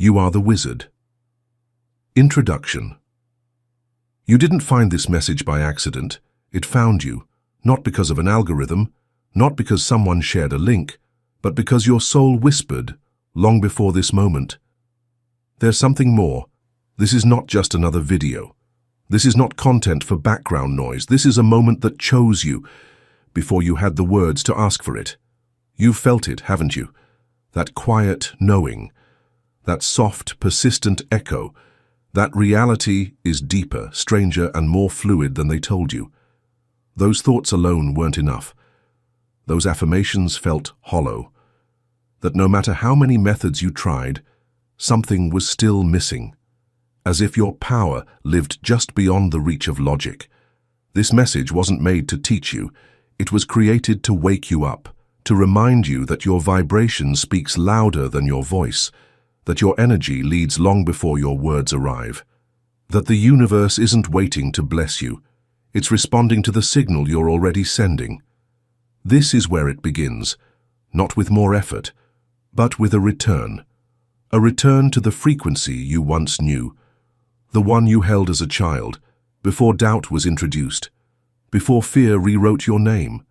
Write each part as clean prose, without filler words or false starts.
You are the wizard. Introduction. You didn't find this message by accident. It found you, not because of an algorithm, not because someone shared a link, but because your soul whispered, long before this moment. There's something more. This is not just another video. This is not content for background noise. This is a moment that chose you, before you had the words to ask for it. You've felt it, haven't you? That quiet knowing, that soft, persistent echo, that reality is deeper, stranger, and more fluid than they told you. Those thoughts alone weren't enough. Those affirmations felt hollow. That no matter how many methods you tried, something was still missing. As if your power lived just beyond the reach of logic. This message wasn't made to teach you. It was created to wake you up, to remind you that your vibration speaks louder than your voice, that your energy leads long before your words arrive, that the universe isn't waiting to bless you. It's responding to the signal you're already sending. This is where it begins, not with more effort, but with a return to the frequency you once knew, the one you held as a child, before doubt was introduced, before fear rewrote your name,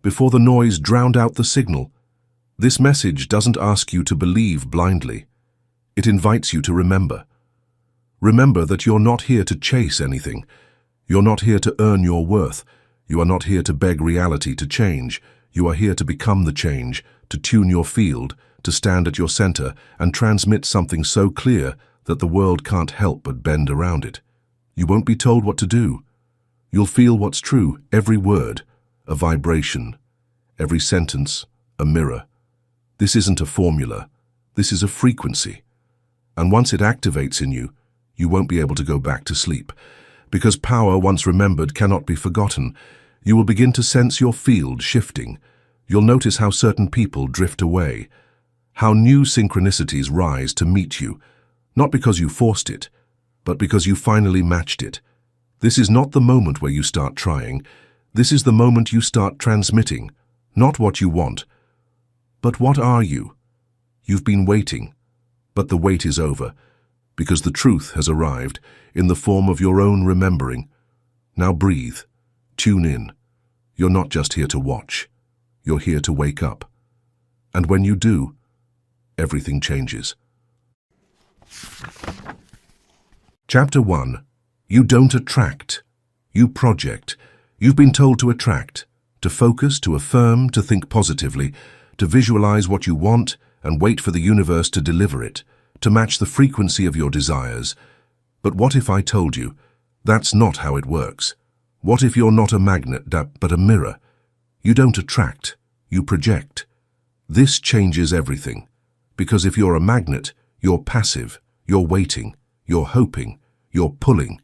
before the noise drowned out the signal. This message doesn't ask you to believe blindly. It invites you to remember. Remember that you're not here to chase anything. You're not here to earn your worth. You are not here to beg reality to change. You are here to become the change, to tune your field, to stand at your center and transmit something so clear that the world can't help but bend around it. You won't be told what to do. You'll feel what's true, every word, a vibration, every sentence, a mirror. This isn't a formula. This is a frequency. And once it activates in you, you won't be able to go back to sleep. Because power once remembered cannot be forgotten. You will begin to sense your field shifting. You'll notice how certain people drift away, how new synchronicities rise to meet you, not because you forced it, but because you finally matched it. This is not the moment where you start trying. This is the moment you start transmitting, not what you want. But what are you? You've been waiting, but the wait is over, because the truth has arrived in the form of your own remembering. Now breathe, tune in. You're not just here to watch. You're here to wake up. And when you do, everything changes. Chapter 1. You don't attract. You project. You've been told to attract, to focus, to affirm, to think positively, to visualize what you want and wait for the universe to deliver it, to match the frequency of your desires. But what if I told you that's not how it works? What if you're not a magnet, but a mirror? You don't attract, you project. This changes everything. Because if you're a magnet, you're passive, you're waiting, you're hoping, you're pulling.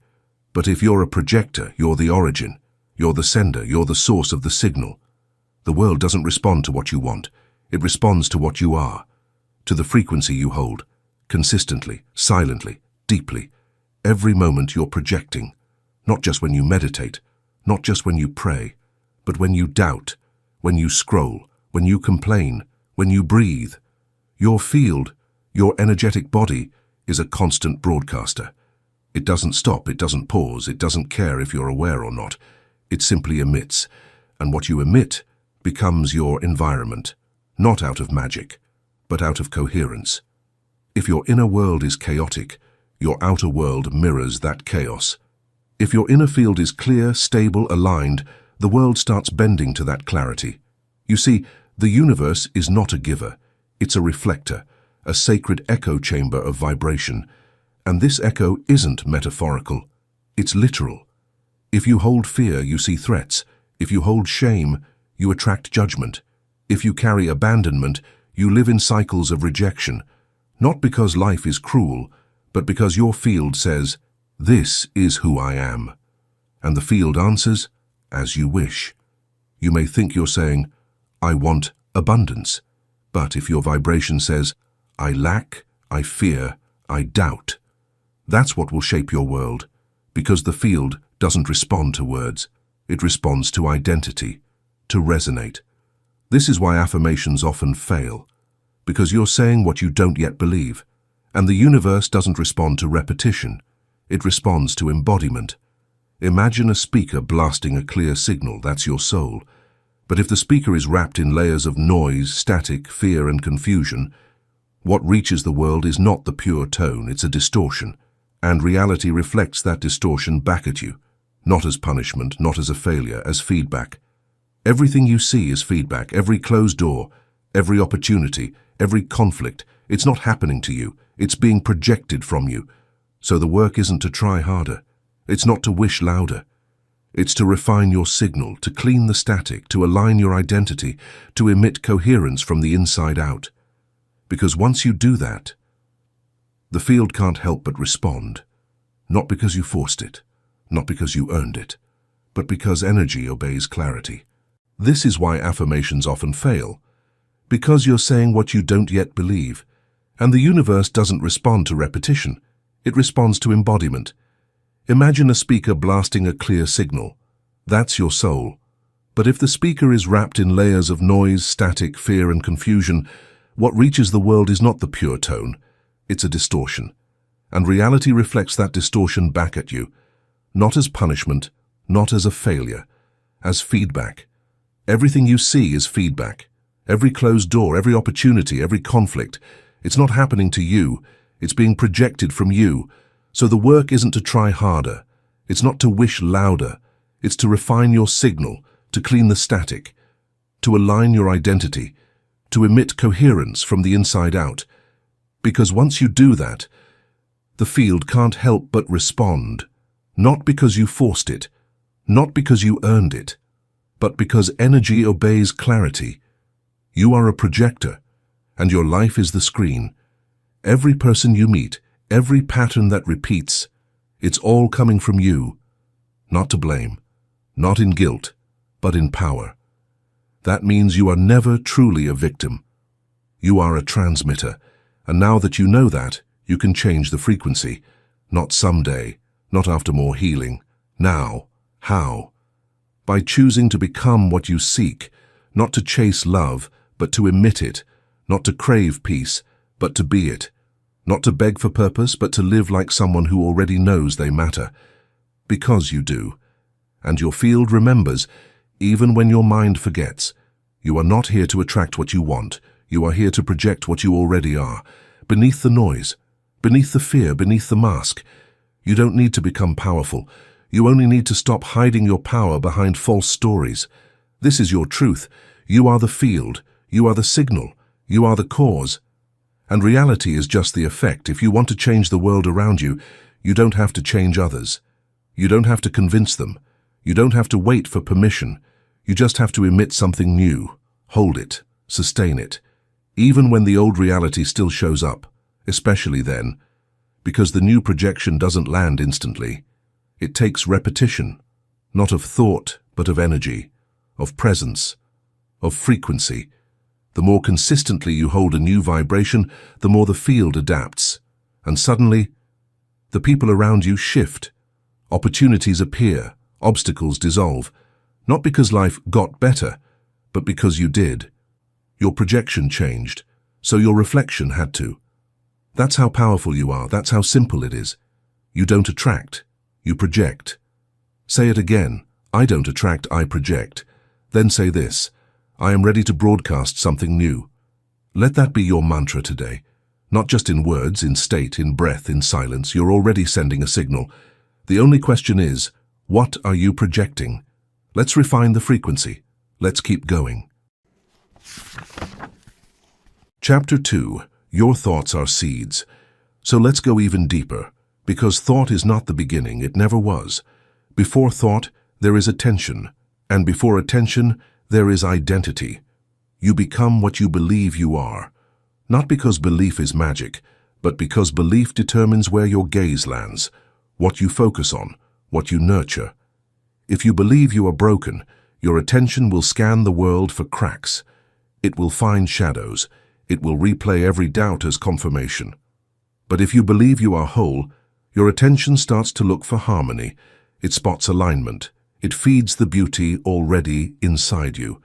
But if you're a projector, you're the origin. You're the sender, you're the source of the signal. The world doesn't respond to what you want. It responds to what you are, to the frequency you hold, consistently, silently, deeply. Every moment you're projecting, not just when you meditate, not just when you pray, but when you doubt, when you scroll, when you complain, when you breathe. Your field, your energetic body, is a constant broadcaster. It doesn't stop, it doesn't pause, it doesn't care if you're aware or not. It simply emits, and what you emit becomes your environment, not out of magic, but out of coherence. If your inner world is chaotic, your outer world mirrors that chaos. If your inner field is clear, stable, aligned, the world starts bending to that clarity. You see, the universe is not a giver. It's a reflector, a sacred echo chamber of vibration. And this echo isn't metaphorical. It's literal. If you hold fear, you see threats. If you hold shame, you attract judgment. If you carry abandonment, you live in cycles of rejection. Not because life is cruel, but because your field says, "This is who I am." And the field answers, "As you wish." You may think you're saying, "I want abundance." But if your vibration says, "I lack, I fear, I doubt," that's what will shape your world, because the field doesn't respond to words. It responds to identity, to resonate. This is why affirmations often fail, because you're saying what you don't yet believe, And the universe doesn't respond to repetition. It responds to embodiment. Imagine a speaker blasting a clear signal, that's your soul. But if the speaker is wrapped in layers of noise, static, fear and confusion, what reaches the world is not the pure tone, it's a distortion. And reality reflects that distortion back at you. Not as punishment, not as a failure, as feedback. Everything you see is feedback, every closed door, every opportunity, every conflict. It's not happening to you, it's being projected from you. So the work isn't to try harder. It's not to wish louder. It's to refine your signal, to clean the static, to align your identity, to emit coherence from the inside out. Because once you do that, the field can't help but respond. Not because you forced it, not because you earned it, but because energy obeys clarity. This is why affirmations often fail. Because you're saying what you don't yet believe. And the universe doesn't respond to repetition. It responds to embodiment. Imagine a speaker blasting a clear signal. That's your soul. But if the speaker is wrapped in layers of noise, static, fear and confusion, what reaches the world is not the pure tone. It's a distortion. And reality reflects that distortion back at you. Not as punishment, not as a failure, as feedback. Everything you see is feedback. Every closed door, every opportunity, every conflict. It's not happening to you. It's being projected from you. So the work isn't to try harder. It's not to wish louder. It's to refine your signal, to clean the static, to align your identity, to emit coherence from the inside out. Because once you do that, the field can't help but respond. Not because you forced it, not because you earned it, but because energy obeys clarity. You are a projector, and your life is the screen. Every person you meet, every pattern that repeats, it's all coming from you. Not to blame, not in guilt, but in power. That means you are never truly a victim. You are a transmitter, and now that you know that, you can change the frequency. Not someday, not after more healing. Now. How? By choosing to become what you seek, not to chase love, but to emit it, not to crave peace, but to be it, not to beg for purpose, but to live like someone who already knows they matter. Because you do. And your field remembers, even when your mind forgets. You are not here to attract what you want. You are here to project what you already are. Beneath the noise, beneath the fear, beneath the mask. You don't need to become powerful. You only need to stop hiding your power behind false stories. This is your truth. You are the field. You are the signal. You are the cause. And reality is just the effect. If you want to change the world around you, you don't have to change others. You don't have to convince them. You don't have to wait for permission. You just have to emit something new. Hold it. Sustain it. Even when the old reality still shows up, especially then, because the new projection doesn't land instantly. It takes repetition, not of thought, but of energy, of presence, of frequency. The more consistently you hold a new vibration, the more the field adapts. And suddenly, the people around you shift. Opportunities appear, obstacles dissolve. Not because life got better, but because you did. Your projection changed, so your reflection had to. That's how powerful you are, that's how simple it is. You don't attract, you project. Say it again, I don't attract, I project. Then say this, I am ready to broadcast something new. Let that be your mantra today. Not just in words, in state, in breath, in silence, you're already sending a signal. The only question is, what are you projecting? Let's refine the frequency. Let's keep going. Chapter 2. Your thoughts are seeds. So let's go even deeper, because thought is not the beginning, it never was. Before thought, there is attention, and before attention, there is identity. You become what you believe you are, not because belief is magic, but because belief determines where your gaze lands, what you focus on, what you nurture. If you believe you are broken, your attention will scan the world for cracks. It will find shadows. It will replay every doubt as confirmation. But if you believe you are whole, your attention starts to look for harmony. It spots alignment. It feeds the beauty already inside you.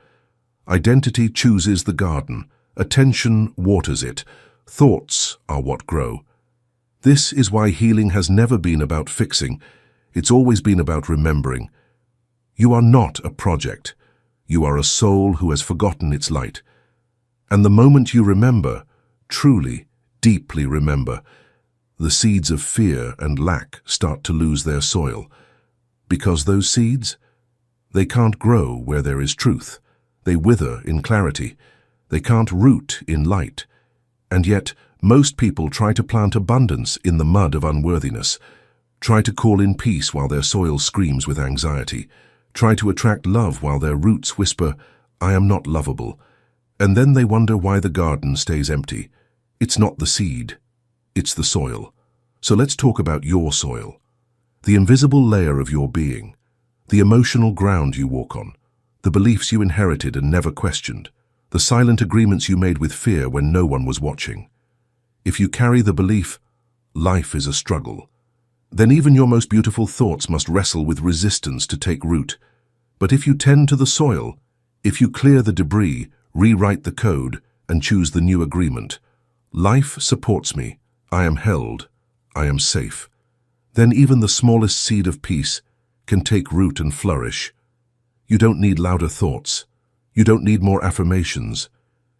Identity chooses the garden. Attention waters it. Thoughts are what grow. This is why healing has never been about fixing. It's always been about remembering. You are not a project. You are a soul who has forgotten its light. And the moment you remember, truly, deeply remember, the seeds of fear and lack start to lose their soil. Because those seeds, they can't grow where there is truth. They wither in clarity. They can't root in light. And yet, most people try to plant abundance in the mud of unworthiness, try to call in peace while their soil screams with anxiety, try to attract love while their roots whisper, "I am not lovable." And then they wonder why the garden stays empty. It's not the seed, it's the soil. So let's talk about your soil, the invisible layer of your being, the emotional ground you walk on, the beliefs you inherited and never questioned, the silent agreements you made with fear when no one was watching. If you carry the belief, life is a struggle, then even your most beautiful thoughts must wrestle with resistance to take root. But if you tend to the soil, if you clear the debris, rewrite the code, and choose the new agreement, life supports me, I am held, I am safe. Then even the smallest seed of peace can take root and flourish. You don't need louder thoughts. You don't need more affirmations.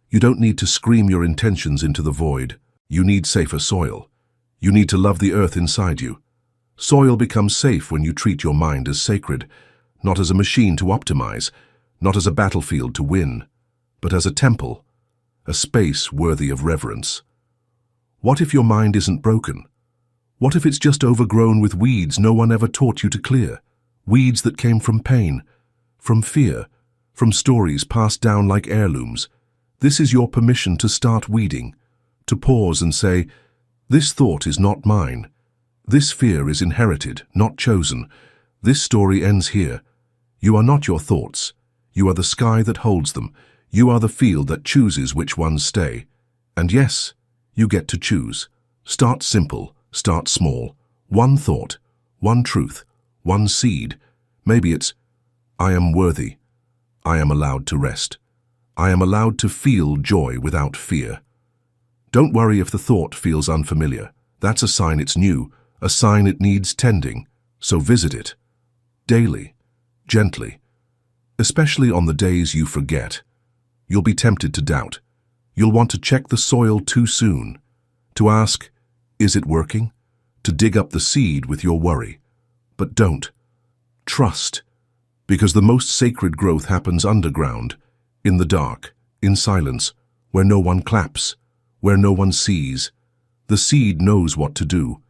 You don't need to scream your intentions into the void. You need safer soil. You need to love the earth inside you. Soil becomes safe when you treat your mind as sacred, not as a machine to optimize, not as a battlefield to win, but as a temple, a space worthy of reverence. What if your mind isn't broken? What if it's just overgrown with weeds no one ever taught you to clear? Weeds that came from pain, from fear, from stories passed down like heirlooms. This is your permission to start weeding, to pause and say, "This thought is not mine. This fear is inherited, not chosen. This story ends here. You are not your thoughts. You are the sky that holds them. You are the field that chooses which ones stay. And yes, you get to choose. Start simple, start small. One thought, one truth, one seed. Maybe it's, I am worthy. I am allowed to rest. I am allowed to feel joy without fear. Don't worry if the thought feels unfamiliar. That's a sign it's new, a sign it needs tending. So visit it. Daily, gently. Especially on the days you forget. You'll be tempted to doubt. You'll want to check the soil too soon. To ask, is it working? To dig up the seed with your worry. But don't. Trust. Because the most sacred growth happens underground, in the dark, in silence, where no one claps, where no one sees. The seed knows what to do.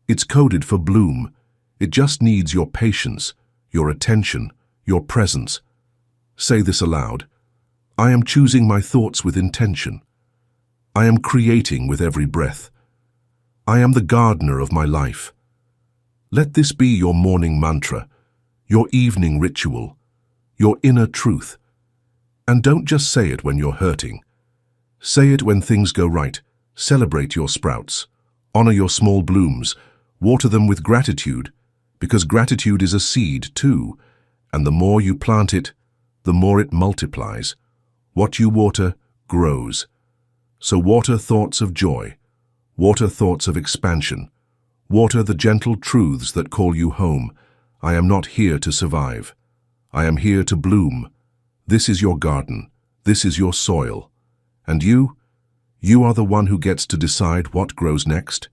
It's coded for bloom. It just needs your patience, your attention, your presence. Say this aloud. I am choosing my thoughts with intention. I am creating with every breath. I am the gardener of my life. Let this be your morning mantra, your evening ritual, your inner truth. And don't just say it when you're hurting. Say it when things go right. Celebrate your sprouts. Honor your small blooms. Water them with gratitude, because gratitude is a seed too, and the more you plant it, the more it multiplies. What you water grows. So water thoughts of joy. Water thoughts of expansion. Water the gentle truths that call you home. I am not here to survive. I am here to bloom. This is your garden. This is your soil. And you are the one who gets to decide what grows next.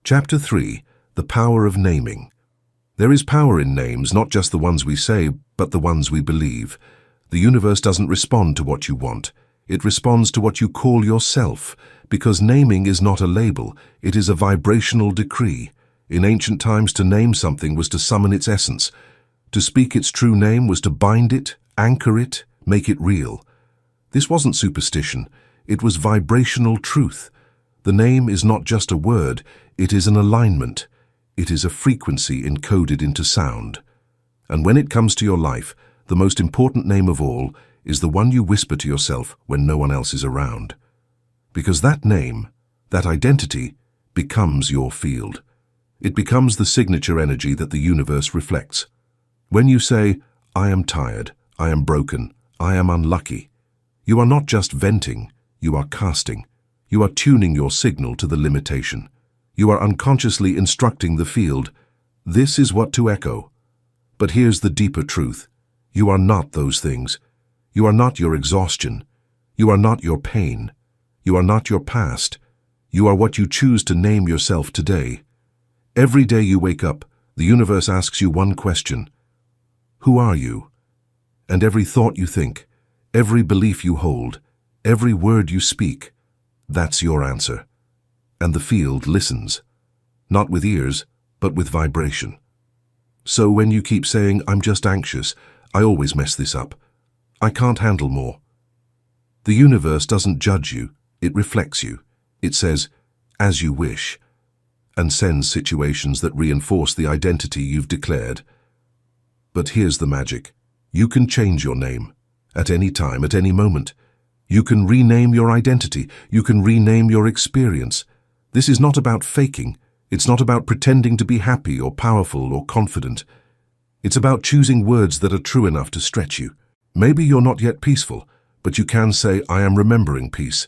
Chapter 3. The Power of Naming. There is power in names, not just the ones we say, but the ones we believe. The universe doesn't respond to what you want. It responds to what you call yourself, because naming is not a label, it is a vibrational decree. In ancient times, to name something was to summon its essence. To speak its true name was to bind it, anchor it, make it real. This wasn't superstition, it was vibrational truth. The name is not just a word, it is an alignment. It is a frequency encoded into sound. And when it comes to your life, the most important name of all is the one you whisper to yourself when no one else is around. Because that name, that identity, becomes your field. It becomes the signature energy that the universe reflects. When you say, I am tired, I am broken, I am unlucky, you are not just venting, you are casting. You are tuning your signal to the limitation. You are unconsciously instructing the field, this is what to echo. But here's the deeper truth. You are not those things. You are not your exhaustion. You are not your pain. You are not your past. You are what you choose to name yourself today. Every day you wake up, the universe asks you one question. Who are you? And every thought you think, every belief you hold, every word you speak, that's your answer. And the field listens, not with ears, but with vibration. So when you keep saying, I'm just anxious, I always mess this up, I can't handle more. The universe doesn't judge you, it reflects you. It says, as you wish, and sends situations that reinforce the identity you've declared. But here's the magic. You can change your name, at any time, at any moment. You can rename your identity. You can rename your experience. This is not about faking. It's not about pretending to be happy or powerful or confident. It's about choosing words that are true enough to stretch you. Maybe you're not yet peaceful, but you can say, I am remembering peace.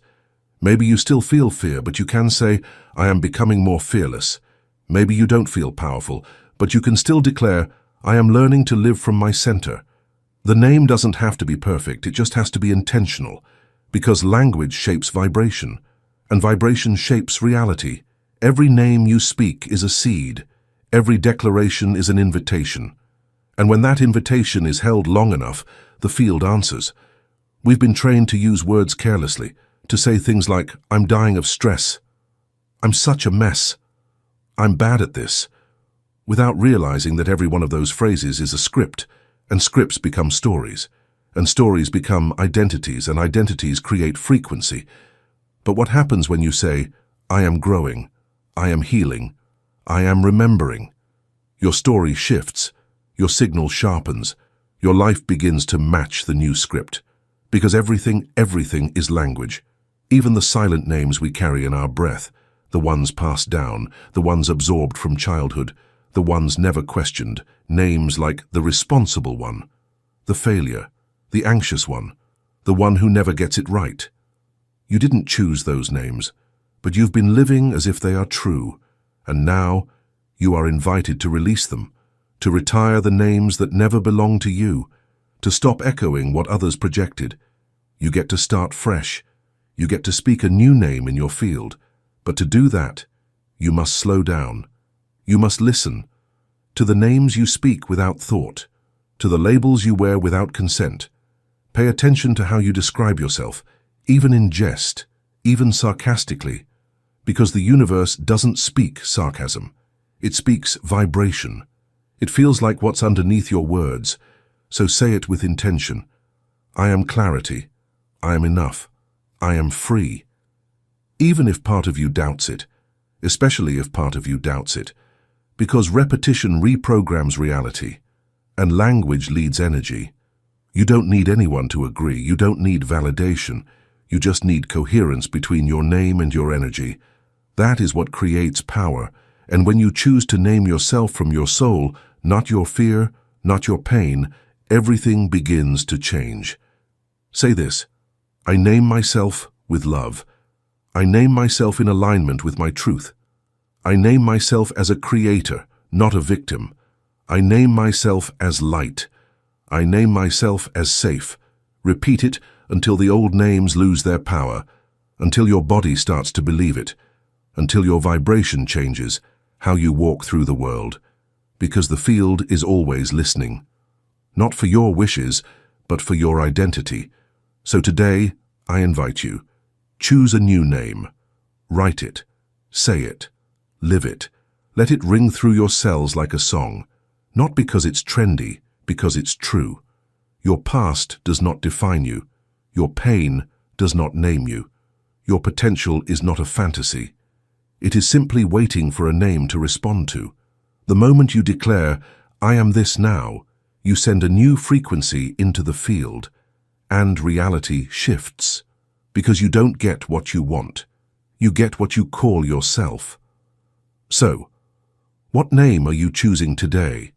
Maybe you still feel fear, but you can say, I am becoming more fearless. Maybe you don't feel powerful, but you can still declare, I am learning to live from my center. The name doesn't have to be perfect, it just has to be intentional, because language shapes vibration, and vibration shapes reality. Every name you speak is a seed. Every declaration is an invitation. And when that invitation is held long enough, the field answers. We've been trained to use words carelessly, to say things like, I'm dying of stress, I'm such a mess, I'm bad at this, without realizing that every one of those phrases is a script, and scripts become stories, and stories become identities, and identities create frequency. But what happens when you say, I am growing, I am healing, I am remembering? Your story shifts, your signal sharpens, your life begins to match the new script. Because everything is language. Even the silent names we carry in our breath, the ones passed down, the ones absorbed from childhood, the ones never questioned, names like the responsible one, the failure, the anxious one, the one who never gets it right. You didn't choose those names, but you've been living as if they are true, and now you are invited to release them, to retire the names that never belong to you, to stop echoing what others projected. You get to start fresh. You get to speak a new name in your field. But to do that, you must slow down. You must listen to the names you speak without thought, to the labels you wear without consent. Pay attention to how you describe yourself, even in jest, even sarcastically, because the universe doesn't speak sarcasm. It speaks vibration. It feels like what's underneath your words, so say it with intention. I am clarity. I am enough. I am free. Even if part of you doubts it, especially if part of you doubts it, because repetition reprograms reality, and language leads energy. You don't need anyone to agree. You don't need validation. You just need coherence between your name and your energy. That is what creates power. And when you choose to name yourself from your soul, not your fear, not your pain, everything begins to change. Say this, I name myself with love. I name myself in alignment with my truth. I name myself as a creator, not a victim. I name myself as light. I name myself as safe. Repeat it until the old names lose their power, until your body starts to believe it, until your vibration changes, how you walk through the world. Because the field is always listening. Not for your wishes, but for your identity. So today, I invite you, choose a new name. Write it, say it, live it. Let it ring through your cells like a song. Not because it's trendy, because it's true. Your past does not define you. Your pain does not name you. Your potential is not a fantasy. It is simply waiting for a name to respond to. The moment you declare, I am this now, you send a new frequency into the field, and reality shifts. Because you don't get what you want. You get what you call yourself. So, what name are you choosing today?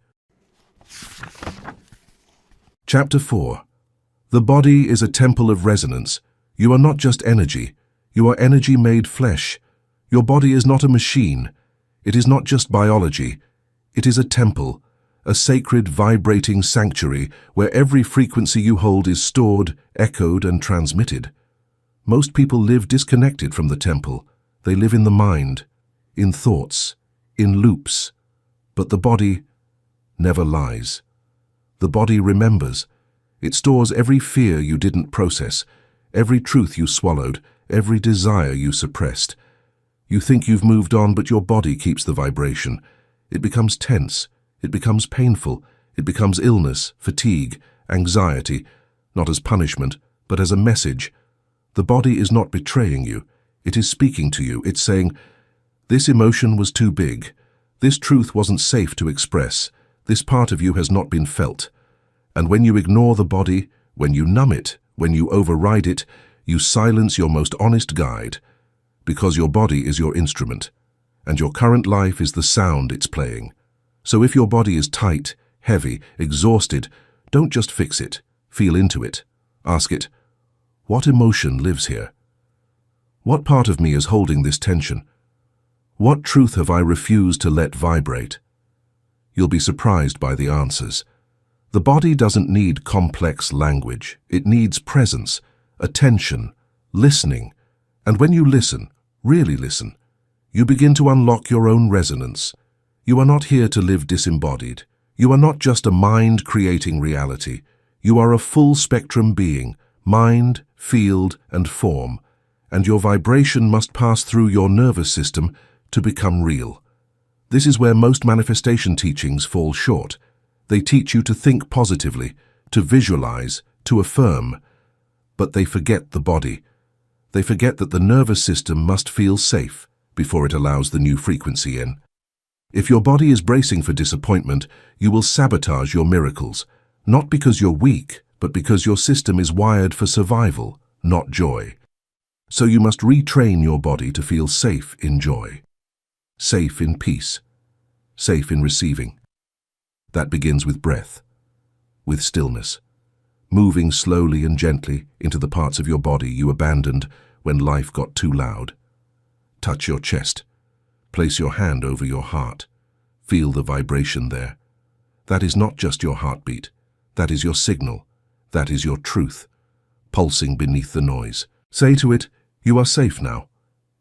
Chapter 4. The body is a temple of resonance. You are not just energy. You are energy made flesh. Your body is not a machine. It is not just biology. It is a temple, a sacred, vibrating sanctuary where every frequency you hold is stored, echoed, and transmitted. Most people live disconnected from the temple. They live in the mind, in thoughts, in loops. But the body never lies. The body remembers. It stores every fear you didn't process, every truth you swallowed, every desire you suppressed. You think you've moved on, but your body keeps the vibration. It becomes tense. It becomes painful. It becomes illness, fatigue, anxiety, not as punishment, but as a message. The body is not betraying you. It is speaking to you. It's saying, this emotion was too big. This truth wasn't safe to express. This part of you has not been felt. And when you ignore the body, when you numb it, when you override it, you silence your most honest guide, because your body is your instrument, and your current life is the sound it's playing. So if your body is tight, heavy, exhausted, don't just fix it. Feel into it. Ask it, what emotion lives here? What part of me is holding this tension? What truth have I refused to let vibrate? You'll be surprised by the answers. The body doesn't need complex language. It needs presence, attention, listening. And when you listen, really listen, you begin to unlock your own resonance. You are not here to live disembodied. You are not just a mind creating reality. You are a full-spectrum being, mind, field, and form, and your vibration must pass through your nervous system to become real. This is where most manifestation teachings fall short. They teach you to think positively, to visualize, to affirm, but they forget the body. They forget that the nervous system must feel safe before it allows the new frequency in. If your body is bracing for disappointment, you will sabotage your miracles, not because you're weak, but because your system is wired for survival, not joy. So you must retrain your body to feel safe in joy, safe in peace, safe in receiving. That begins with breath, with stillness, moving slowly and gently into the parts of your body you abandoned when life got too loud. Touch your chest. Place your hand over your heart. Feel the vibration there. That is not just your heartbeat. That is your signal. That is your truth, pulsing beneath the noise. Say to it, you are safe now.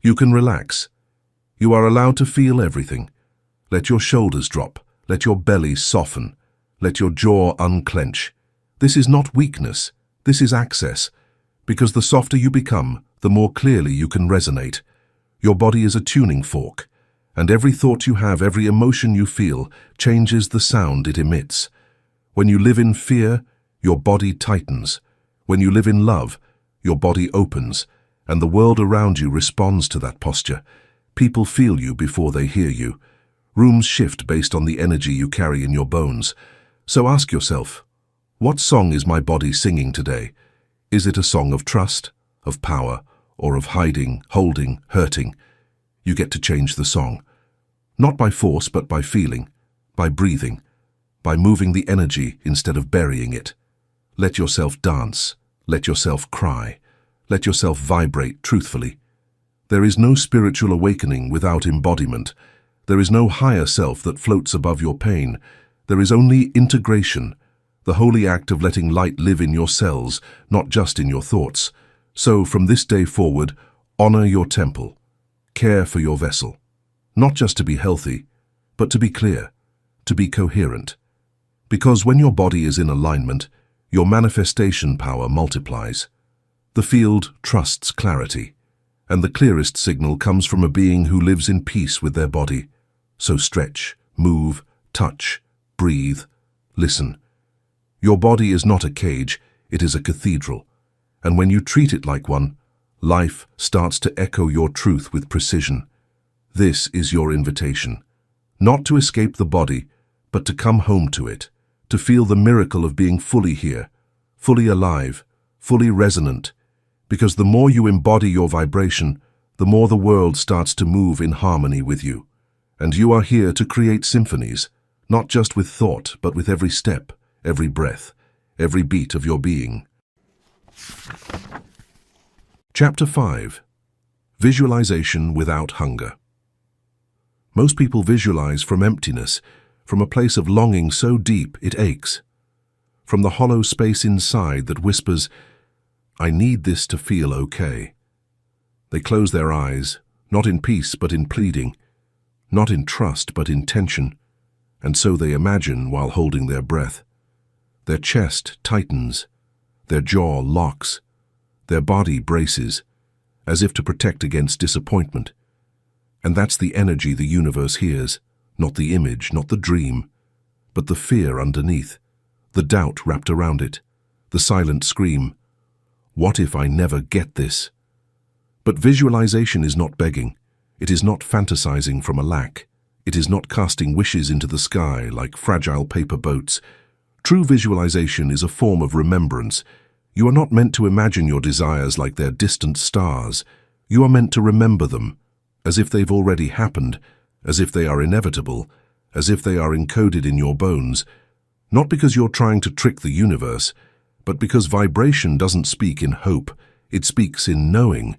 You can relax. You are allowed to feel everything. Let your shoulders drop. Let your belly soften. Let your jaw unclench. This is not weakness. This is access. Because the softer you become, the more clearly you can resonate. Your body is a tuning fork, and every thought you have, every emotion you feel, changes the sound it emits. When you live in fear, your body tightens. When you live in love, your body opens, and the world around you responds to that posture. People feel you before they hear you. Rooms shift based on the energy you carry in your bones. So ask yourself, what song is my body singing today? Is it a song of trust, of power, or of hiding, holding, hurting? You get to change the song. Not by force, but by feeling, by breathing, by moving the energy instead of burying it. Let yourself dance. Let yourself cry. Let yourself vibrate truthfully. There is no spiritual awakening without embodiment. There is no higher self that floats above your pain. There is only integration, the holy act of letting light live in your cells, not just in your thoughts. So, from this day forward, honor your temple. Care for your vessel. Not just to be healthy, but to be clear, to be coherent. Because when your body is in alignment, your manifestation power multiplies. The field trusts clarity, and the clearest signal comes from a being who lives in peace with their body. So stretch, move, touch, breathe, listen. Your body is not a cage, it is a cathedral. And when you treat it like one, life starts to echo your truth with precision. This is your invitation. Not to escape the body, but to come home to it, to feel the miracle of being fully here, fully alive, fully resonant. Because the more you embody your vibration, the more the world starts to move in harmony with you. And you are here to create symphonies, not just with thought, but with every step, every breath, every beat of your being. Chapter 5. Visualization without hunger. Most people visualize from emptiness, from a place of longing so deep it aches, from the hollow space inside that whispers, "I need this to feel okay." They close their eyes, not in peace but in pleading, not in trust but in tension, and so they imagine while holding their breath. Their chest tightens, their jaw locks, their body braces, as if to protect against disappointment. And that's the energy the universe hears, not the image, not the dream, but the fear underneath, the doubt wrapped around it, the silent scream, "What if I never get this?" But visualization is not begging. It is not fantasizing from a lack. It is not casting wishes into the sky like fragile paper boats. True visualization is a form of remembrance. You are not meant to imagine your desires like they're distant stars. You are meant to remember them, as if they've already happened, as if they are inevitable, as if they are encoded in your bones. Not because you're trying to trick the universe, but because vibration doesn't speak in hope, it speaks in knowing.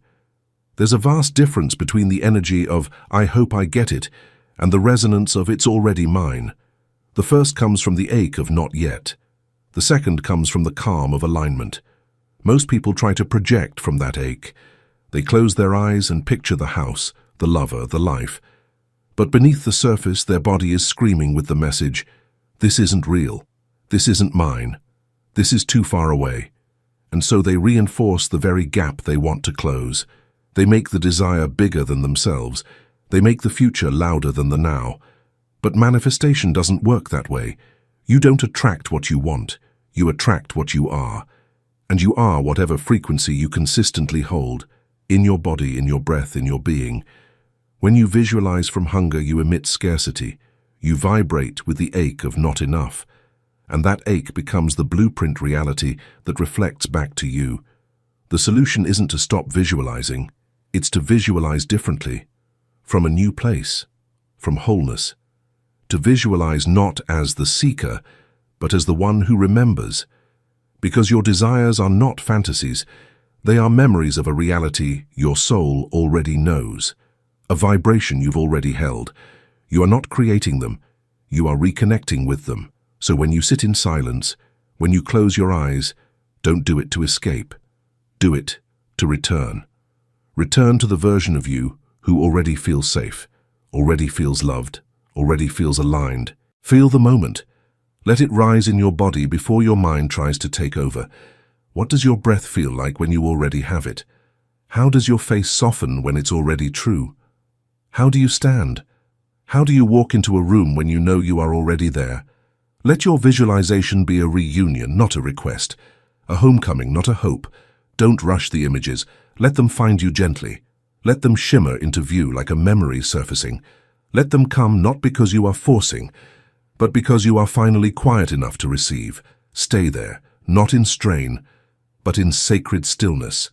There's a vast difference between the energy of "I hope I get it" and the resonance of "it's already mine." The first comes from the ache of not yet. The second comes from the calm of alignment. Most people try to project from that ache. They close their eyes and picture the house, the lover, the life. But beneath the surface, their body is screaming with the message, "This isn't real. This isn't mine. This is too far away." And so they reinforce the very gap they want to close. They make the desire bigger than themselves. They make the future louder than the now. But manifestation doesn't work that way. You don't attract what you want. You attract what you are. And you are whatever frequency you consistently hold, in your body, in your breath, in your being. When you visualize from hunger, you emit scarcity. You vibrate with the ache of not enough. And that ache becomes the blueprint reality that reflects back to you. The solution isn't to stop visualizing. It's to visualize differently, from a new place, from wholeness. To visualize not as the seeker, but as the one who remembers. Because your desires are not fantasies, they are memories of a reality your soul already knows, a vibration you've already held. You are not creating them, you are reconnecting with them. So when you sit in silence, when you close your eyes, don't do it to escape. Do it to return. Return to the version of you who already feels safe, already feels loved, already feels aligned. Feel the moment. Let it rise in your body before your mind tries to take over. What does your breath feel like when you already have it? How does your face soften when it's already true? How do you stand? How do you walk into a room when you know you are already there? Let your visualization be a reunion, not a request. A homecoming, not a hope. Don't rush the images. Let them find you gently. Let them shimmer into view like a memory surfacing. Let them come not because you are forcing, but because you are finally quiet enough to receive. Stay there, not in strain, but in sacred stillness.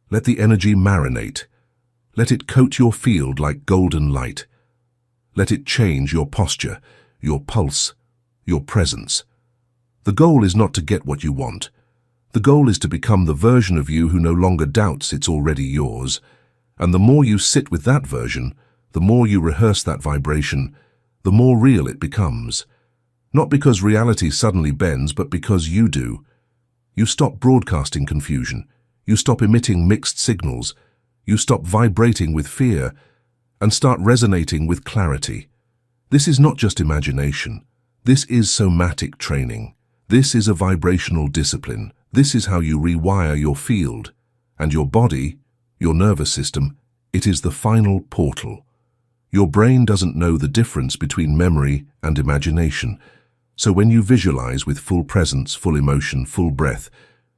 Let the energy marinate. Let it coat your field like golden light. Let it change your posture, your pulse, your presence. The goal is not to get what you want. The goal is to become the version of you who no longer doubts it's already yours. And the more you sit with that version, the more you rehearse that vibration, the more real it becomes. Not because reality suddenly bends, but because you do. You stop broadcasting confusion. You stop emitting mixed signals. You stop vibrating with fear and start resonating with clarity. This is not just imagination. This is somatic training. This is a vibrational discipline. This is how you rewire your field. And your body, your nervous system, it is the final portal. Your brain doesn't know the difference between memory and imagination. So when you visualize with full presence, full emotion, full breath,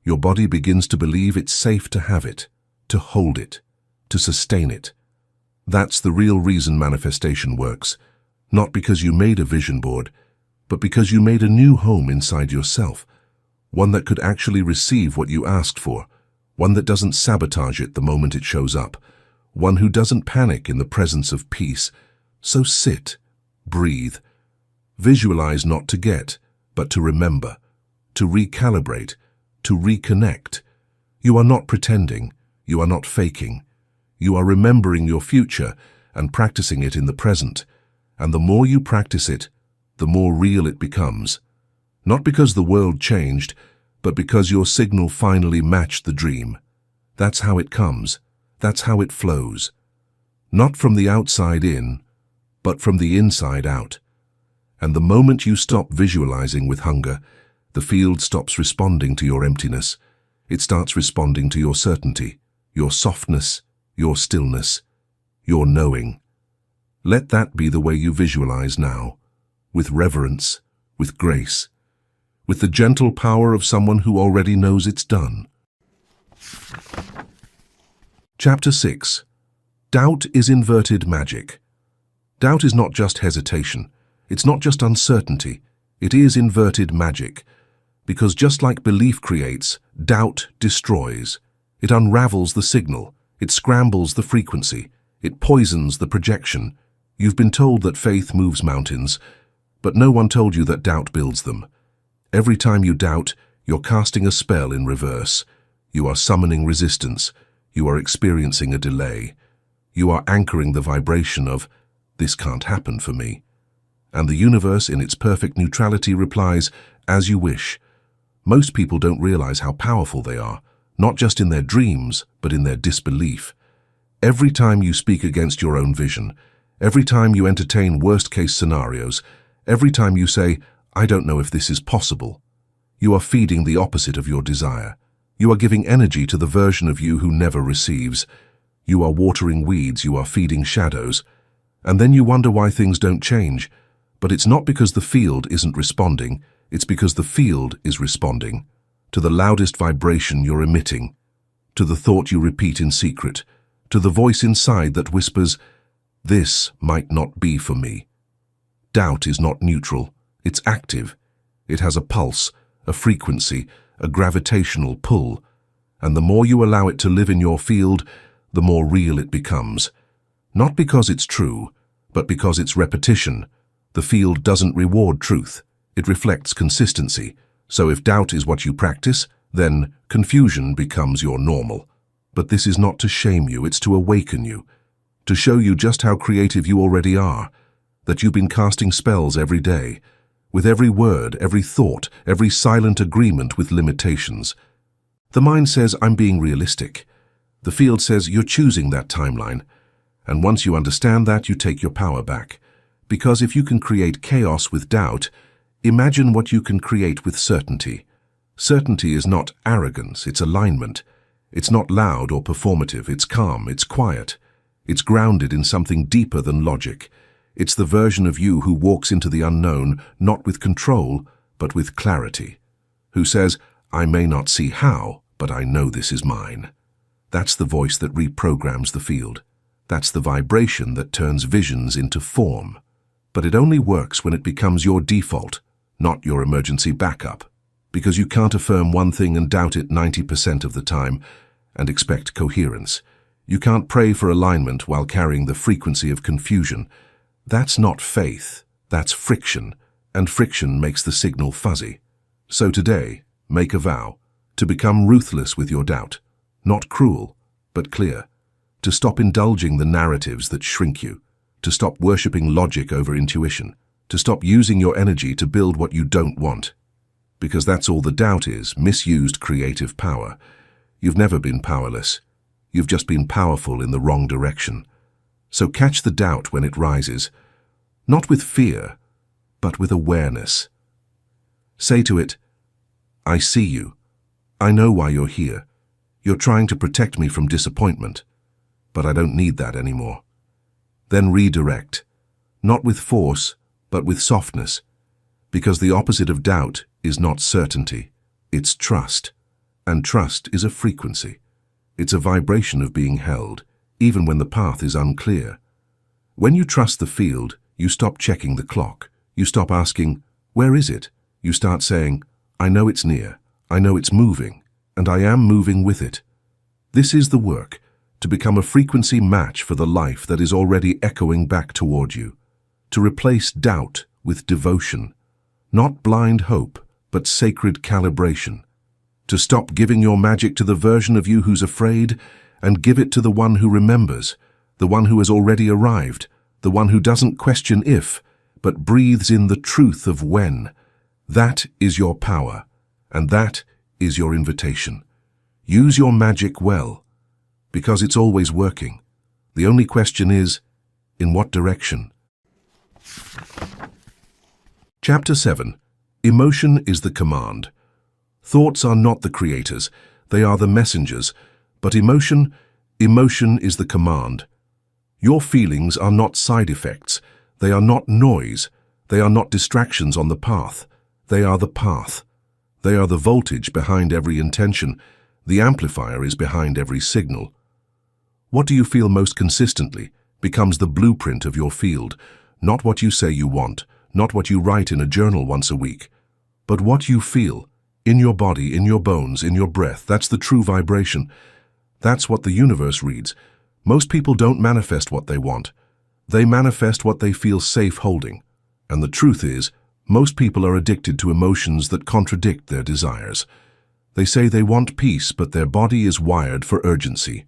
your body begins to believe it's safe to have it, to hold it, to sustain it. That's the real reason manifestation works. Not because you made a vision board, but because you made a new home inside yourself. One that could actually receive what you asked for. One that doesn't sabotage it the moment it shows up. One who doesn't panic in the presence of peace. So sit, breathe. Visualize not to get, but to remember, to recalibrate, to reconnect. You are not pretending. You are not faking. You are remembering your future and practicing it in the present. And the more you practice it, the more real it becomes. Not because the world changed, but because your signal finally matched the dream. That's how it comes. That's how it flows. Not from the outside in, but from the inside out. And the moment you stop visualizing with hunger, the field stops responding to your emptiness. It starts responding to your certainty, your softness, your stillness, your knowing. Let that be the way you visualize now, with reverence, with grace, with the gentle power of someone who already knows it's done. Chapter 6. Doubt is inverted magic. Doubt is not just hesitation. It's not just uncertainty. It is inverted magic. Because just like belief creates, doubt destroys. It unravels the signal. It scrambles the frequency. It poisons the projection. You've been told that faith moves mountains, but no one told you that doubt builds them. Every time you doubt, you're casting a spell in reverse. You are summoning resistance. You are experiencing a delay. You are anchoring the vibration of, "This can't happen for me." And the universe, in its perfect neutrality, replies, "As you wish." Most people don't realize how powerful they are, not just in their dreams, but in their disbelief. Every time you speak against your own vision, every time you entertain worst-case scenarios, every time you say, "I don't know if this is possible," you are feeding the opposite of your desire. You are giving energy to the version of you who never receives. You are watering weeds, you are feeding shadows. And then you wonder why things don't change. But it's not because the field isn't responding, it's because the field is responding to the loudest vibration you're emitting, to the thought you repeat in secret, to the voice inside that whispers, "This might not be for me." Doubt is not neutral, it's active. It has a pulse, a frequency, a gravitational pull. And the more you allow it to live in your field, the more real it becomes. Not because it's true, but because it's repetition. The field doesn't reward truth. It reflects consistency. So if doubt is what you practice, then confusion becomes your normal. But this is not to shame you, it's to awaken you, to show you just how creative you already are, that you've been casting spells every day, with every word, every thought, every silent agreement with limitations. The mind says, "I'm being realistic." The field says, "You're choosing that timeline." And once you understand that, you take your power back. Because if you can create chaos with doubt, imagine what you can create with certainty. Certainty is not arrogance, it's alignment. It's not loud or performative, it's calm, it's quiet. It's grounded in something deeper than logic. It's the version of you who walks into the unknown, not with control, but with clarity. Who says, "I may not see how, but I know this is mine." That's the voice that reprograms the field. That's the vibration that turns visions into form. But it only works when it becomes your default, not your emergency backup. Because you can't affirm one thing and doubt it 90% of the time and expect coherence. You can't pray for alignment while carrying the frequency of confusion. That's not faith, that's friction, and friction makes the signal fuzzy. So today, make a vow to become ruthless with your doubt, not cruel, but clear. To stop indulging the narratives that shrink you, to stop worshipping logic over intuition, to stop using your energy to build what you don't want. Because that's all the doubt is, misused creative power. You've never been powerless. You've just been powerful in the wrong direction. So catch the doubt when it rises, not with fear, but with awareness. Say to it, "I see you. I know why you're here. You're trying to protect me from disappointment, but I don't need that anymore." Then redirect, not with force, but with softness, because the opposite of doubt is not certainty, it's trust. And trust is a frequency. It's a vibration of being held, even when the path is unclear. When you trust the field, you stop checking the clock. You stop asking, "Where is it?" You start saying, "I know it's near, I know it's moving, and I am moving with it." This is the work, to become a frequency match for the life that is already echoing back toward you. To replace doubt with devotion. Not blind hope, but sacred calibration. To stop giving your magic to the version of you who's afraid, and give it to the one who remembers, the one who has already arrived, the one who doesn't question if, but breathes in the truth of when. That is your power, and that is your invitation. Use your magic well, because it's always working. The only question is, in what direction? Chapter 7. Emotion is the command. Thoughts are not the creators, they are the messengers, but emotion is the command. Your feelings are not side effects, they are not noise, they are not distractions on the path, they are the path. They are the voltage behind every intention, the amplifier is behind every signal. What do you feel most consistently becomes the blueprint of your field, not what you say you want, not what you write in a journal once a week, but what you feel, in your body, in your bones, in your breath. That's the true vibration. That's what the universe reads. Most people don't manifest what they want. They manifest what they feel safe holding. And the truth is, most people are addicted to emotions that contradict their desires. They say they want peace, but their body is wired for urgency.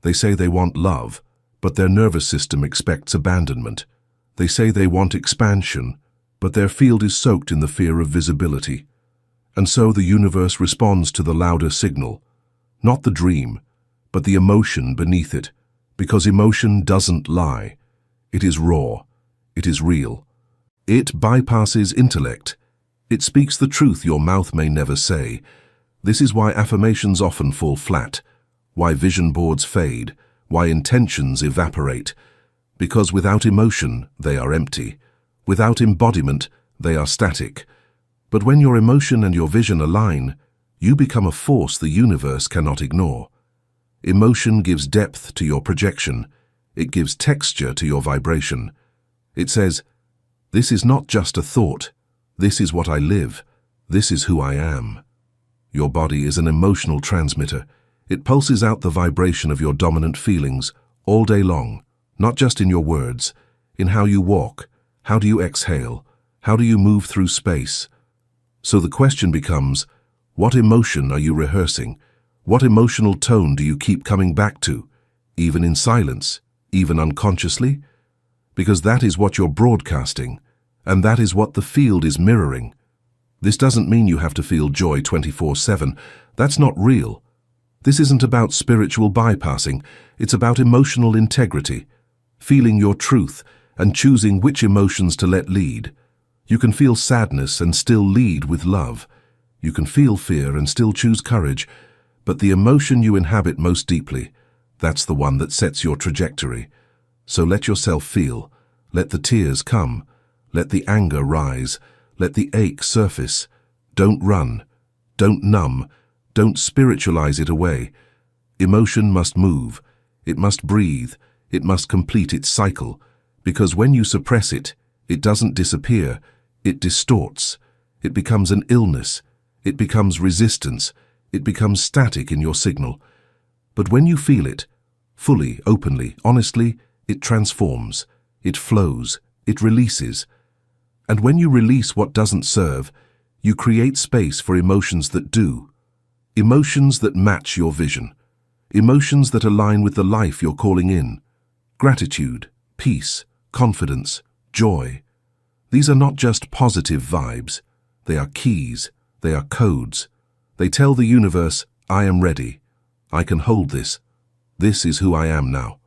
They say they want love, but their nervous system expects abandonment. They say they want expansion, but their field is soaked in the fear of visibility. And so the universe responds to the louder signal, not the dream, but the emotion beneath it, because emotion doesn't lie. It is raw. It is real. It bypasses intellect. It speaks the truth your mouth may never say. This is why affirmations often fall flat, why vision boards fade, why intentions evaporate. Because without emotion, they are empty. Without embodiment, they are static. But when your emotion and your vision align, you become a force the universe cannot ignore. Emotion gives depth to your projection. It gives texture to your vibration. It says, "This is not just a thought. This is what I live. This is who I am." Your body is an emotional transmitter. It pulses out the vibration of your dominant feelings all day long, not just in your words, in how you walk, how do you exhale, how do you move through space. So the question becomes, what emotion are you rehearsing? What emotional tone do you keep coming back to, even in silence, even unconsciously? Because that is what you're broadcasting, and that is what the field is mirroring. This doesn't mean you have to feel joy 24/7. That's not real. This isn't about spiritual bypassing. It's about emotional integrity, feeling your truth and choosing which emotions to let lead. You can feel sadness and still lead with love. You can feel fear and still choose courage. But the emotion you inhabit most deeply, that's the one that sets your trajectory. So let yourself feel. Let the tears come. Let the anger rise. Let the ache surface. Don't run. Don't numb. Don't spiritualize it away. Emotion must move. It must breathe. It must complete its cycle. Because when you suppress it, it doesn't disappear. It distorts. It becomes an illness. It becomes resistance. It becomes static in your signal. But when you feel it, fully, openly, honestly, it transforms. It flows. It releases. And when you release what doesn't serve, you create space for emotions that do. Emotions that match your vision. Emotions that align with the life you're calling in. Gratitude, peace, confidence, joy. These are not just positive vibes. They are keys. They are codes. They tell the universe, I am ready. I can hold this. This is who I am now.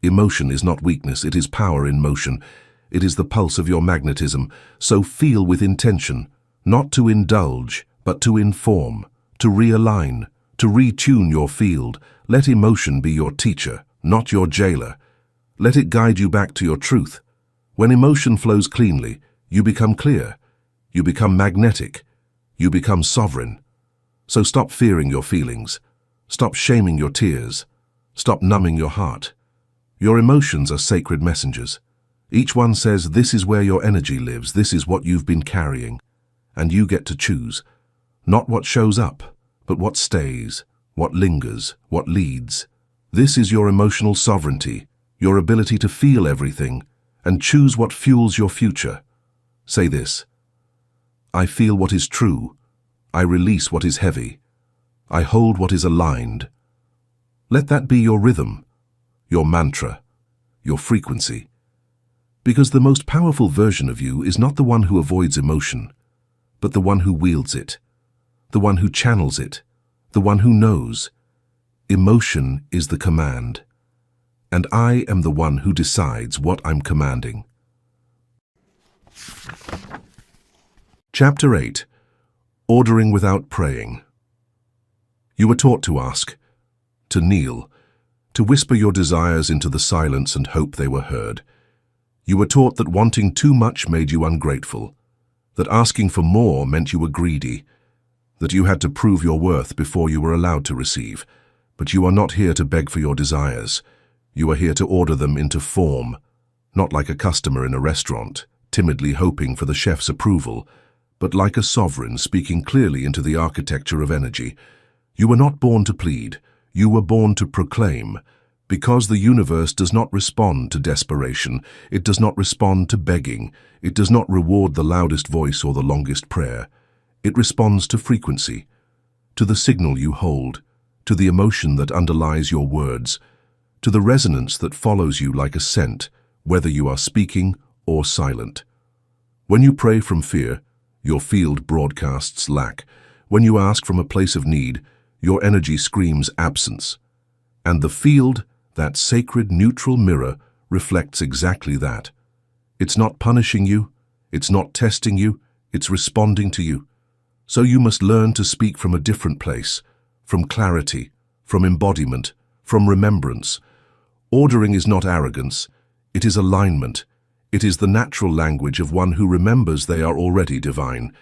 Emotion is not weakness, it is power in motion. It is the pulse of your magnetism. So feel with intention, not to indulge, but to inform, to realign, to retune your field. Let emotion be your teacher, not your jailer. Let it guide you back to your truth. When emotion flows cleanly, you become clear. You become magnetic. You become sovereign. So stop fearing your feelings. Stop shaming your tears. Stop numbing your heart. Your emotions are sacred messengers. Each one says, this is where your energy lives, this is what you've been carrying. And you get to choose. Not what shows up, but what stays, what lingers, what leads. This is your emotional sovereignty, your ability to feel everything, and choose what fuels your future. Say this: I feel what is true. I release what is heavy. I hold what is aligned. Let that be your rhythm, your mantra, your frequency. Because the most powerful version of you is not the one who avoids emotion, but the one who wields it, the one who channels it, the one who knows. Emotion is the command, and I am the one who decides what I'm commanding. Chapter 8. Ordering without praying. You were taught to ask, to kneel, to whisper your desires into the silence and hope they were heard. You were taught that wanting too much made you ungrateful, that asking for more meant you were greedy, that you had to prove your worth before you were allowed to receive. But you are not here to beg for your desires. You are here to order them into form, not like a customer in a restaurant, timidly hoping for the chef's approval, but like a sovereign speaking clearly into the architecture of energy. You were not born to plead. You were born to proclaim. Because the universe does not respond to desperation, it does not respond to begging, it does not reward the loudest voice or the longest prayer. It responds to frequency, to the signal you hold, to the emotion that underlies your words, to the resonance that follows you like a scent, whether you are speaking or silent. When you pray from fear, your field broadcasts lack. When you ask from a place of need, your energy screams absence. And the field, that sacred neutral mirror, reflects exactly that. It's not punishing you, it's not testing you, it's responding to you. So you must learn to speak from a different place, from clarity, from embodiment, from remembrance. Ordering is not arrogance, it is alignment. It is the natural language of one who remembers they are already divine.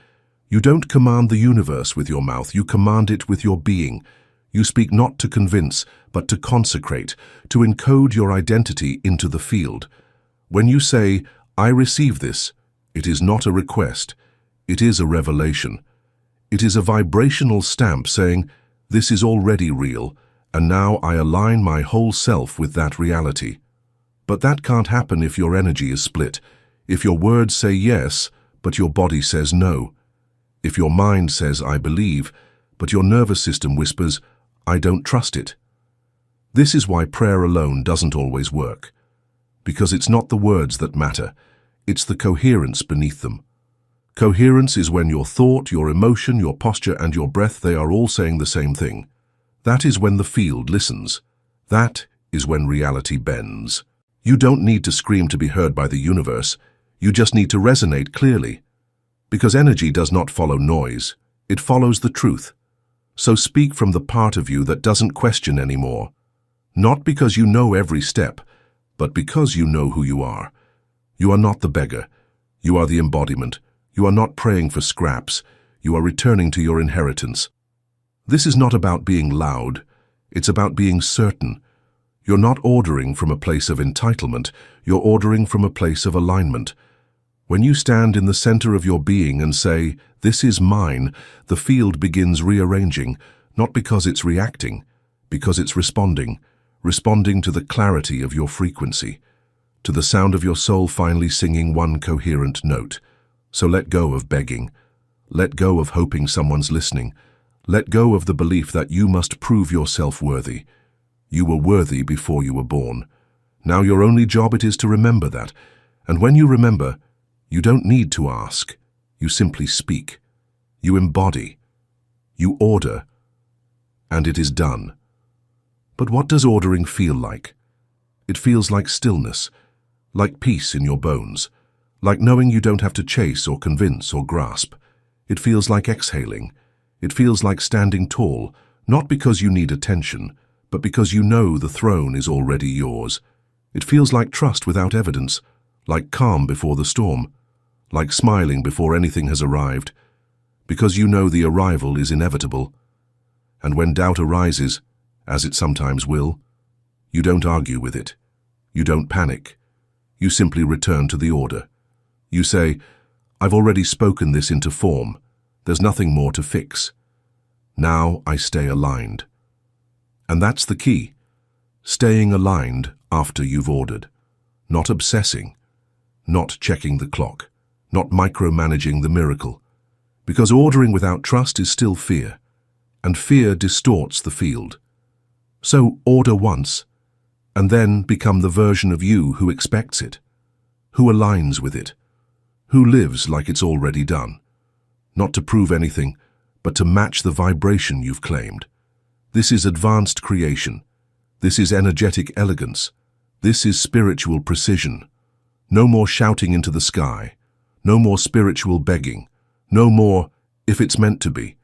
You don't command the universe with your mouth, you command it with your being. You speak not to convince, but to consecrate, to encode your identity into the field. When you say, I receive this, it is not a request, it is a revelation. It is a vibrational stamp saying, this is already real, and now I align my whole self with that reality. But that can't happen if your energy is split, if your words say yes, but your body says no, if your mind says I believe, but your nervous system whispers, I don't trust it. This is why prayer alone doesn't always work, because it's not the words that matter, it's the coherence beneath them. Coherence is when your thought, your emotion, your posture, and your breath, they are all saying the same thing. That is when the field listens. That is when reality bends. You don't need to scream to be heard by the universe. You just need to resonate clearly. Because energy does not follow noise. It follows the truth. So speak from the part of you that doesn't question anymore. Not because you know every step, but because you know who you are. You are not the beggar. You are the embodiment. You are not praying for scraps. You are returning to your inheritance. This is not about being loud. It's about being certain. You're not ordering from a place of entitlement. You're ordering from a place of alignment. When you stand in the center of your being and say, this is mine, the field begins rearranging, not because it's reacting, because it's responding to the clarity of your frequency, to the sound of your soul finally singing one coherent note. So let go of begging. Let go of hoping someone's listening. Let go of the belief that you must prove yourself worthy. You were worthy before you were born. Now your only job it is to remember that. And when you remember, you don't need to ask. You simply speak. You embody. You order. And it is done. But what does ordering feel like? It feels like stillness, like peace in your bones, like knowing you don't have to chase or convince or grasp. It feels like exhaling. It feels like standing tall, not because you need attention, but because you know the throne is already yours. It feels like trust without evidence, like calm before the storm, like smiling before anything has arrived, because you know the arrival is inevitable. And when doubt arises, as it sometimes will, you don't argue with it. You don't panic. You simply return to the order. You say, I've already spoken this into form. There's nothing more to fix. Now I stay aligned. And that's the key. Staying aligned after you've ordered. Not obsessing. Not checking the clock. Not micromanaging the miracle. Because ordering without trust is still fear. And fear distorts the field. So order once, and then become the version of you who expects it, who aligns with it, who lives like it's already done. Not to prove anything, but to match the vibration you've claimed. This is advanced creation. This is energetic elegance. This is spiritual precision. No more shouting into the sky. No more spiritual begging. No more, if it's meant to be.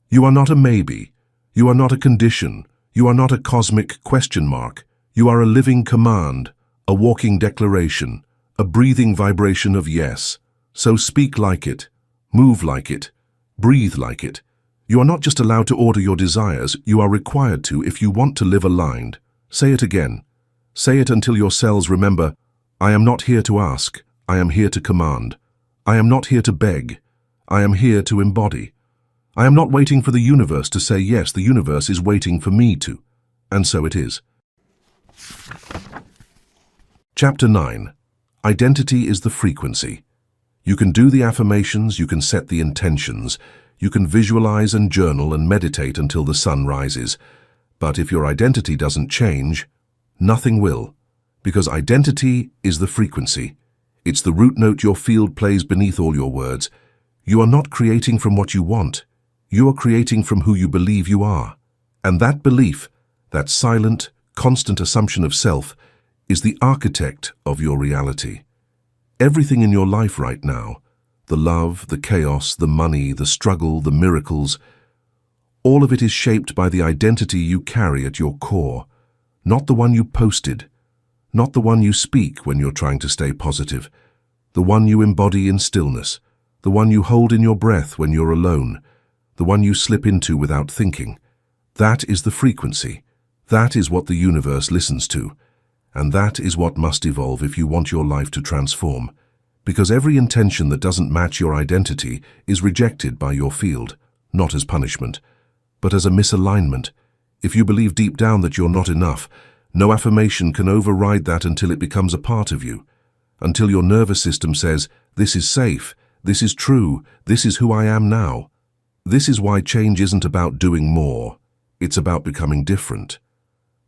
You are not a maybe. You are not a condition. You are not a cosmic question mark. You are a living command, a walking declaration, a breathing vibration of yes. So speak like it, move like it, breathe like it. You are not just allowed to order your desires, you are required to if you want to live aligned. Say it again. Say it until your cells remember, I am not here to ask, I am here to command. I am not here to beg, I am here to embody. I am not waiting for the universe to say yes, the universe is waiting for me to. And so it is. Chapter 9. Identity is the frequency. You can do the affirmations, you can set the intentions, you can visualize and journal and meditate until the sun rises. But if your identity doesn't change, nothing will. Because identity is the frequency. It's the root note your field plays beneath all your words. You are not creating from what you want. You are creating from who you believe you are. And that belief, that silent, constant assumption of self, is the architect of your reality. Everything in your life right now, the love, the chaos, the money, the struggle, the miracles, all of it is shaped by the identity you carry at your core, not the one you posted, not the one you speak when you're trying to stay positive, the one you embody in stillness, the one you hold in your breath when you're alone, the one you slip into without thinking. That is the frequency. That is what the universe listens to. And that is what must evolve if you want your life to transform. Because every intention that doesn't match your identity is rejected by your field, not as punishment, but as a misalignment. If you believe deep down that you're not enough, no affirmation can override that until it becomes a part of you. Until your nervous system says, this is safe, this is true, this is who I am now. This is why change isn't about doing more. It's about becoming different.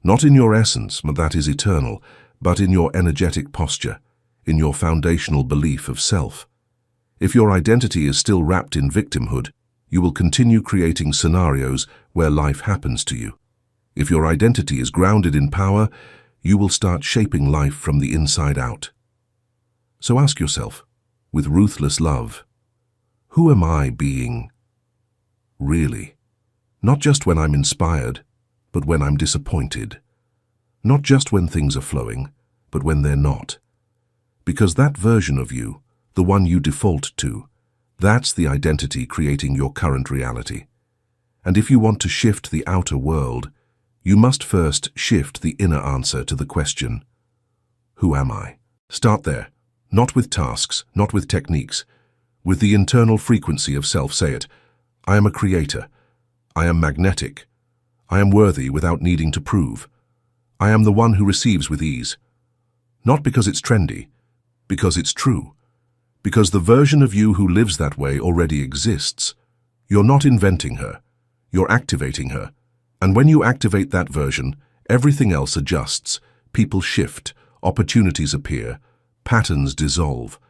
Not in your essence, that is eternal, but in your energetic posture, in your foundational belief of self. If your identity is still wrapped in victimhood, you will continue creating scenarios where life happens to you. If your identity is grounded in power, you will start shaping life from the inside out. So ask yourself, with ruthless love, who am I being? Really? Not just when I'm inspired, but when I'm disappointed. Not just when things are flowing, but when they're not. Because that version of you, the one you default to, that's the identity creating your current reality. And if you want to shift the outer world, you must first shift the inner answer to the question, who am I? Start there, not with tasks, not with techniques, with the internal frequency of self. Say it, I am a creator. I am magnetic. I am worthy without needing to prove. I am the one who receives with ease. Not because it's trendy, because it's true. Because the version of you who lives that way already exists. You're not inventing her. You're activating her. And when you activate that version, everything else adjusts. People shift, opportunities appear, patterns dissolve.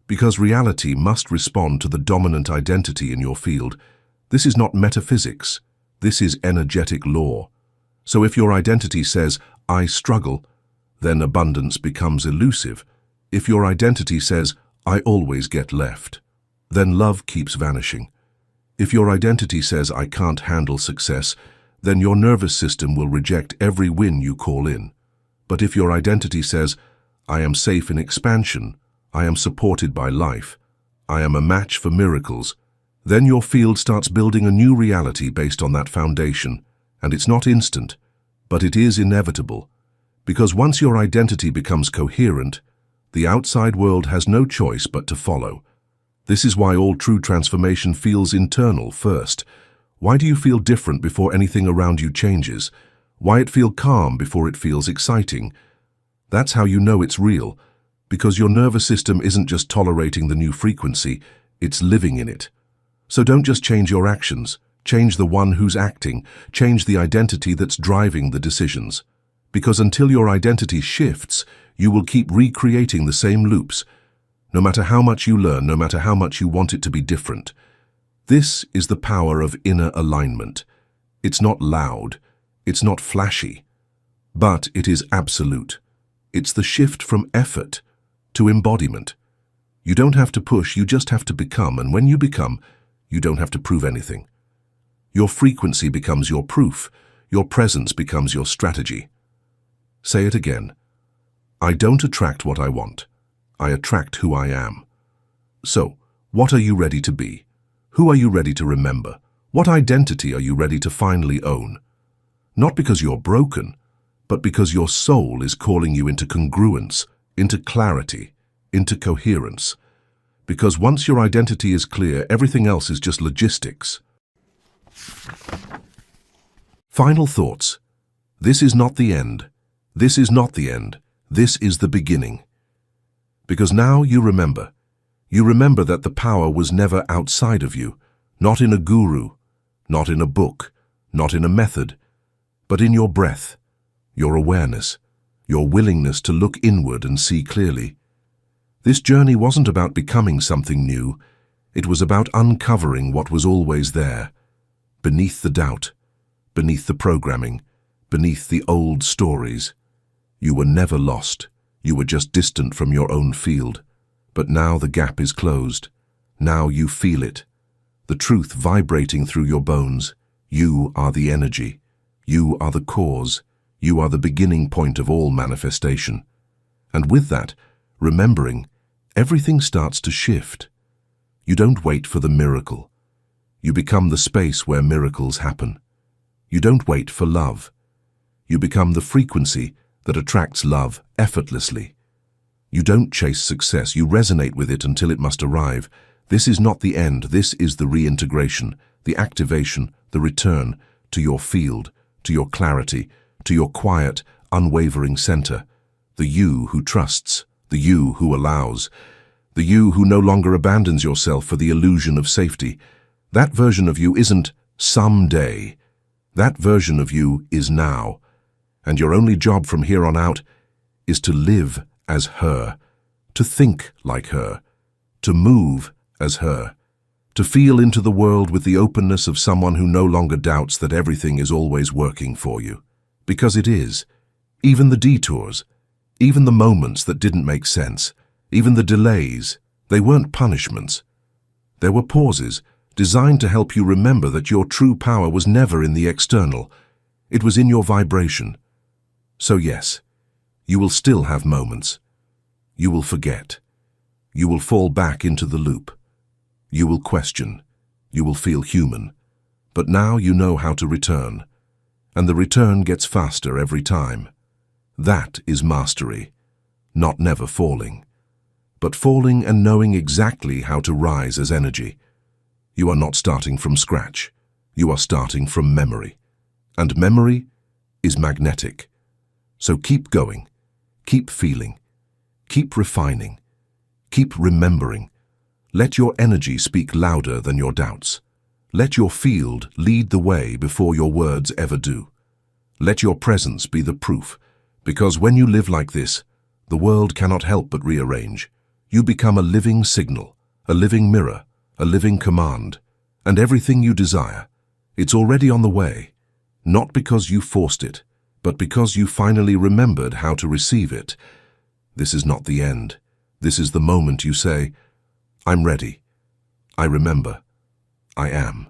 Because reality must respond to the dominant identity in your field. This is not metaphysics. This is energetic law. So if your identity says, I struggle, then abundance becomes elusive. If your identity says, I always get left, then love keeps vanishing. If your identity says, I can't handle success, then your nervous system will reject every win you call in. But if your identity says, I am safe in expansion, I am supported by life, I am a match for miracles, then your field starts building a new reality based on that foundation. And it's not instant, but it is inevitable. Because once your identity becomes coherent, the outside world has no choice but to follow. This is why all true transformation feels internal first. Why do you feel different before anything around you changes? Why it feel calm before it feels exciting? That's how you know it's real, because your nervous system isn't just tolerating the new frequency, it's living in it. So don't just change your actions, Change the one who's acting. Change the identity that's driving the decisions. Because until your identity shifts, you will keep recreating the same loops, no matter how much you learn, no matter how much you want it to be different. This is the power of inner alignment. It's not loud, it's not flashy, but it is absolute. It's the shift from effort to embodiment. You don't have to push, you just have to become, and when you become, you don't have to prove anything. Your frequency becomes your proof, your presence becomes your strategy. Say it again. I don't attract what I want. I attract who I am. So, what are you ready to be? Who are you ready to remember? What identity are you ready to finally own? Not because you're broken, but because your soul is calling you into congruence, into clarity, into coherence. Because once your identity is clear, everything else is just logistics. Final thoughts. This is not the end. This is not the end. This is the beginning. Because now you remember. You remember that the power was never outside of you, not in a guru, not in a book, not in a method, but in your breath, your awareness, your willingness to look inward and see clearly. This journey wasn't about becoming something new. It was about uncovering what was always there, beneath the doubt, beneath the programming, beneath the old stories. You were never lost. You were just distant from your own field. But now the gap is closed. Now you feel it. The truth vibrating through your bones. You are the energy. You are the cause. You are the beginning point of all manifestation. And with that, remembering, everything starts to shift. You don't wait for the miracle. You become the space where miracles happen. You don't wait for love. You become the frequency that attracts love effortlessly. You don't chase success, you resonate with it until it must arrive. This is not the end, this is the reintegration, the activation, the return to your field, to your clarity, to your quiet, unwavering center. The you who trusts, the you who allows, the you who no longer abandons yourself for the illusion of safety. That version of you isn't someday. That version of you is now. And your only job from here on out is to live as her, to think like her, to move as her, to feel into the world with the openness of someone who no longer doubts that everything is always working for you. Because it is. Even the detours, even the moments that didn't make sense, even the delays, they weren't punishments. There were pauses designed to help you remember that your true power was never in the external. It was in your vibration. So yes, you will still have moments. You will forget. You will fall back into the loop. You will question. You will feel human. But now you know how to return. And the return gets faster every time. That is mastery. Not never falling. But falling and knowing exactly how to rise as energy. You are not starting from scratch. You are starting from memory. And memory is magnetic. So keep going, keep feeling, keep refining, keep remembering. Let your energy speak louder than your doubts. Let your field lead the way before your words ever do. Let your presence be the proof, because when you live like this, the world cannot help but rearrange. You become a living signal, a living mirror, a living command, and everything you desire, it's already on the way, not because you forced it, but because you finally remembered how to receive it. This is not the end. This is the moment you say, I'm ready. I remember. I am.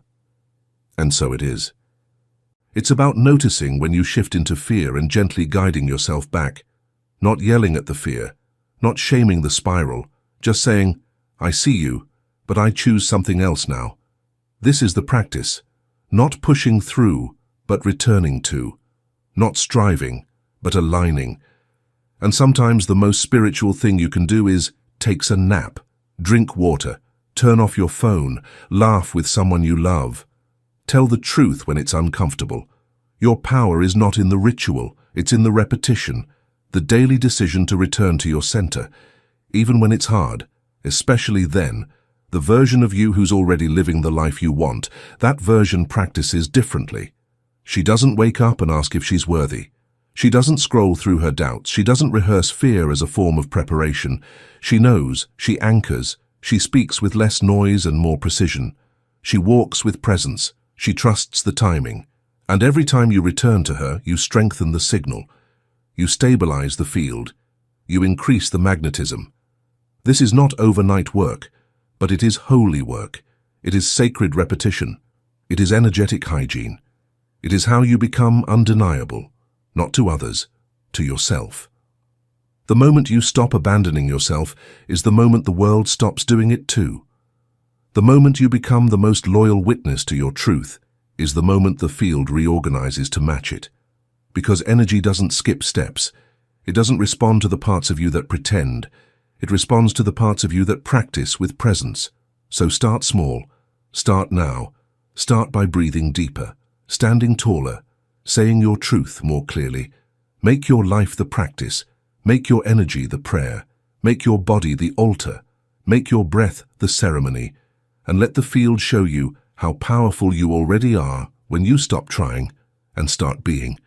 And so it is. It's about noticing when you shift into fear and gently guiding yourself back, not yelling at the fear, not shaming the spiral, just saying, I see you, but I choose something else now. This is the practice, not pushing through, but returning to. Not striving, but aligning. And sometimes the most spiritual thing you can do is take a nap, drink water, turn off your phone, laugh with someone you love. Tell the truth when it's uncomfortable. Your power is not in the ritual, it's in the repetition, the daily decision to return to your center, even when it's hard, especially then, The version of you who's already living the life you want, that version practices differently. She doesn't wake up and ask if she's worthy. She doesn't scroll through her doubts. She doesn't rehearse fear as a form of preparation. She knows, she anchors, she speaks with less noise and more precision. She walks with presence. She trusts the timing. And every time you return to her, you strengthen the signal. You stabilize the field. You increase the magnetism. This is not overnight work, but it is holy work. It is sacred repetition. It is energetic hygiene. It is how you become undeniable, not to others, to yourself. The moment you stop abandoning yourself is the moment the world stops doing it too. The moment you become the most loyal witness to your truth is the moment the field reorganizes to match it. Because energy doesn't skip steps. It doesn't respond to the parts of you that pretend. It responds to the parts of you that practice with presence. So start small. Start now. Start by breathing deeper, standing taller, saying your truth more clearly. Make your life the practice. Make your energy the prayer. Make your body the altar. Make your breath the ceremony. And let the field show you how powerful you already are when you stop trying and start being.